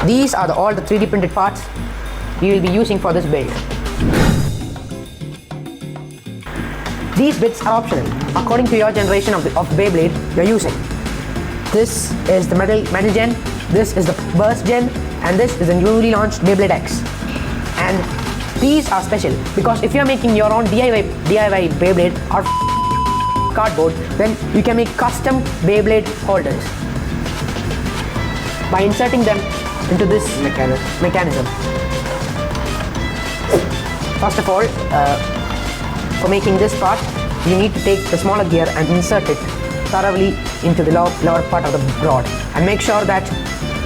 These are all the 3D printed parts we will be using for this build. These bits are optional according to your generation of Beyblade you're using. This is the metal gen, this is the burst gen, and this is the newly launched Beyblade X. And these are special because if you're making your own DIY Beyblade or cardboard, then you can make custom Beyblade holders by inserting them into this mechanism. First of all, for making this part, you need to take the smaller gear and insert it thoroughly into the lower part of the rod, and make sure that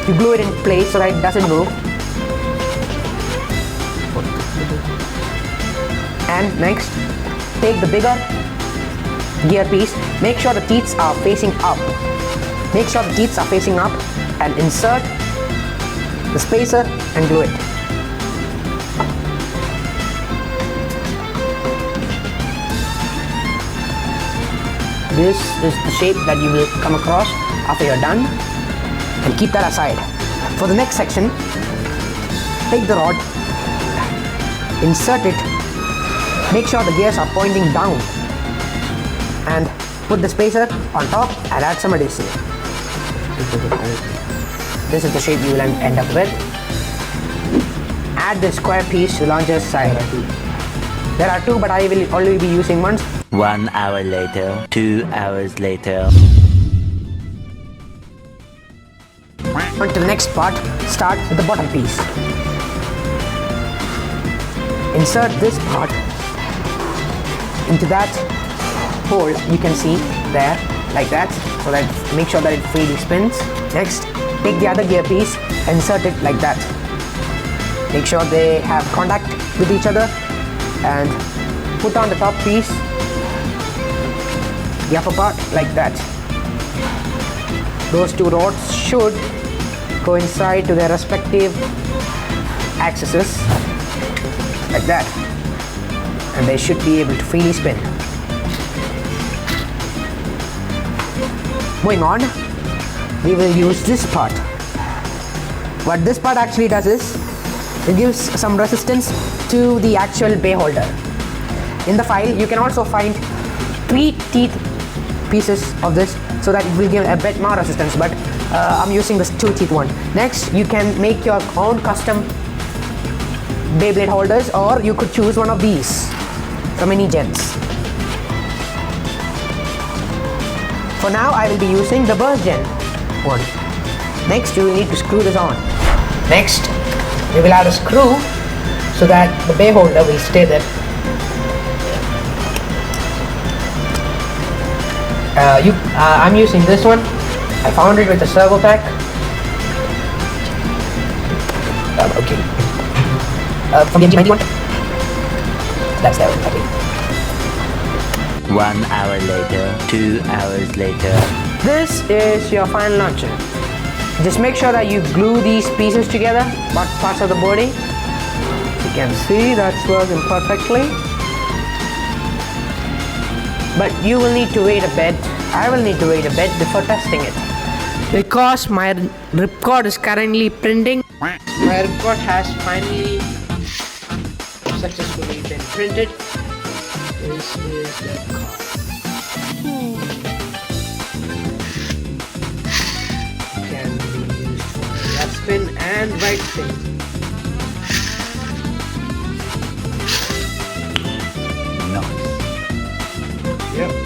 you glue it in place so that it doesn't move. And next, take the bigger gear piece, make sure the teeth are facing up. Make sure the teeth are facing up and insert the spacer and glue it. This is the shape that you will come across after you're done, and keep that aside. For the next section, take the rod, insert it, make sure the gears are pointing down, and put the spacer on top and add some adhesive. This is the shape you will end up with. Add the square piece to launcher's side. There are two, but I will only be using one. 1 hour later, 2 hours later. On to the next part, start with the bottom piece. Insert this part into that hole you can see there, like that, so that make sure that it freely spins. Next, take the other gear piece, insert it like that. Make sure they have contact with each other, and put on the top piece, the upper part, like that. Those two rods should coincide to their respective axes, like that, and they should be able to freely spin. Moving on, we will use this part. What this part actually does is, it gives some resistance to the actual bay holder. In the file, you can also find 3 teeth pieces of this, so that it will give a bit more resistance, but I'm using this 2 teeth one. Next, you can make your own custom Beyblade holders, or you could choose one of these from any gens. For now, I will be using the burst gen one. Next, you will need to screw this on. Next, we will add a screw so that the bay holder will stay there. I'm using this one. I found it with a servo pack. Okay. From the MG91. That's that one. Okay. 1 hour later, 2 hours later. This is your final launcher. Just make sure that you glue these pieces together, parts of the body. You can see that's working perfectly. But you will need to wait a bit. I will need to wait a bit before testing it, because my ripcord is currently printing. My ripcord has finally successfully been printed. This is the card. Can be used for left spin and right spin. Nice. Yep.